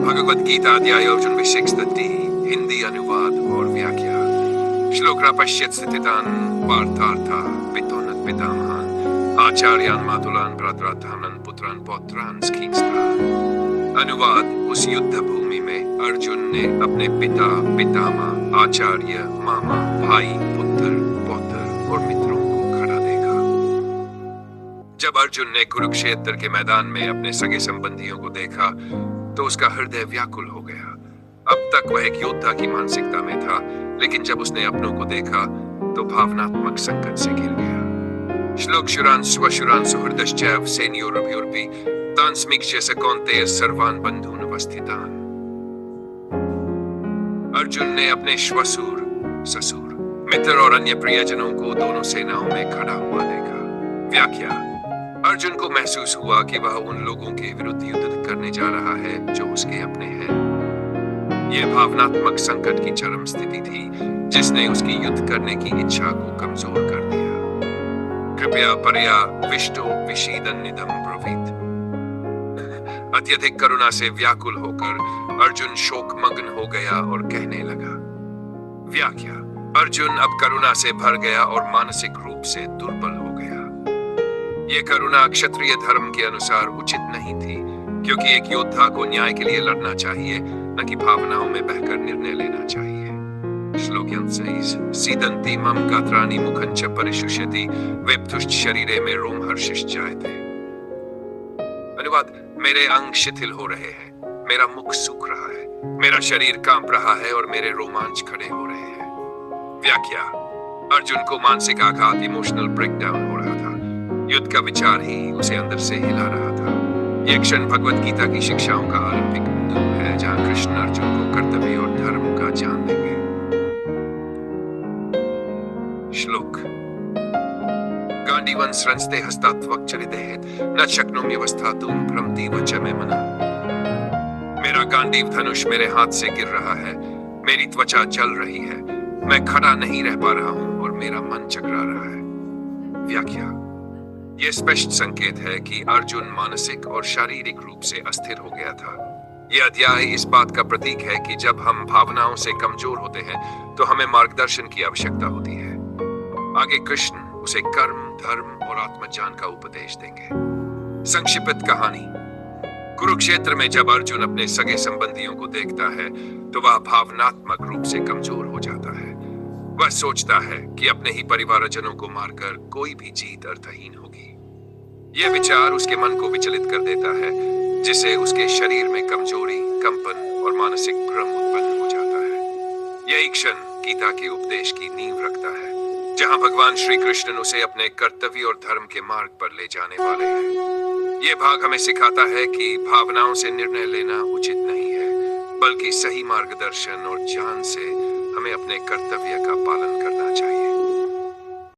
भगवद गीता अध्याय अर्जुन विशिष्टति हिंदी अनुवाद और व्याख्या। श्लोक पश्यत स्थितान पार्थार्था पितोन्नत पितामहान आचार्यान मातुलान भ्रातृधानन पुत्रान पौत्रान स्कींस्ता। अनुवाद, उस युद्ध भूमि में अर्जुन ने अपने पिता, पितामह, आचार्य, मामा, भाई, पुत्र, पौत्र और मित्रों को खड़ा देखा। जब अर्जुन ने कुरुक्षेत्र के मैदान में अपने सगे संबंधियों को देखा तो उसका हृदय व्याकुल हो गया। अब तक वह एक योद्धा की मानसिकता में था, लेकिन जब उसने अपनों को देखा तो भावनात्मक संकट से गिर गया। श्लोक शुरान स्वशुरान सुहृदश्चैव सेनयोरभिर्पि तान समीक्ष्य कौन्तेय सर्वान् बन्धून् उपस्थितान्। अर्जुन ने अपने श्वशुर, ससुर, मित्र और अन्य प्रियजनों को दोनों सेनाओं में खड़ा हुआ देखा। व्याख्या। अर्जुन को महसूस हुआ कि वह उन लोगों के विरुद्ध युद्ध करने जा रहा है जो उसके अपने हैं। यह भावनात्मक संकट की चरम स्थिति थी जिसने उसकी युद्ध करने की इच्छा को कमजोर कर दिया। कृपया परया विष्टो विषीदन्निदं ब्रवीत। अत्यधिक करुणा से व्याकुल होकर अर्जुन शोकमग्न हो गया और कहने लगा। व्याख्या। अर्जुन अब करुणा से भर गया और मानसिक रूप से दुर्बल हो गया। यह करुणा क्षत्रिय धर्म के अनुसार उचित नहीं थी, क्योंकि एक योद्धा को न्याय के लिए लड़ना चाहिए, न कि भावनाओं में बहकर निर्णय लेना चाहिए। श्लोक सीदंती मम गात्राणि मुखं च परिशुष्यति वेप्तुश्च शरीरे में रोमहर्षिश्चायते। अनुवाद, मेरे अंग शिथिल हो रहे हैं, मेरा मुख सूख रहा है, मेरा शरीर कांप रहा है और मेरे रोमांच खड़े हो रहे हैं। व्याख्या। अर्जुन को मानसिक आघात, इमोशनल ब्रेकडाउन हो रहा था। युद्ध का विचार ही उसे अंदर से हिला रहा था। यह क्षण भगवद गीता की शिक्षाओं का आरंभिक बिंदु है, जहां कृष्ण अर्जुन को कर्तव्य और धर्म का ज्ञान देंगे। श्लोक। गांडीवं स्रंस्ते हस्तात्वक चरितेत न शक्नोमि अवस्थातुं भ्रमति वच मे मनः। मेरा गांडीव धनुष मेरे हाथ से गिर रहा है, मेरी त्वचा जल रही है, मैं खड़ा नहीं रह पा रहा हूं और मेरा मन चकरा रहा है। व्याख्या। यह स्पष्ट संकेत है कि अर्जुन मानसिक और शारीरिक रूप से अस्थिर हो गया था। यह अध्याय इस बात का प्रतीक है कि जब हम भावनाओं से कमजोर होते हैं तो हमें मार्गदर्शन की आवश्यकता होती है। आगे कृष्ण उसे कर्म, धर्म और आत्मज्ञान का उपदेश देंगे। संक्षिप्त कहानी। कुरुक्षेत्र में जब अर्जुन अपने सगे संबंधियों को देखता है तो वह भावनात्मक रूप से कमजोर हो जाता है। वह सोचता है कि अपने ही परिवारजनों को मारकर कोई भी जीत अर्थहीन होगी। यह विचार उसके मन को विचलित कर देता है, जिससे उसके शरीर में कमजोरी, कंपन और मानसिक भ्रम उत्पन्न हो जाता है। यही क्षण गीता के उपदेश की नींव रखता है, जहां भगवान श्री कृष्ण उसे अपने कर्तव्य और धर्म के मार्ग पर ले जाने वाले हैं। यह भाग हमें सिखाता है कि भावनाओं से निर्णय लेना उचित नहीं है, बल्कि सही मार्गदर्शन और ज्ञान से हमें अपने कर्तव्य का पालन करना चाहिए।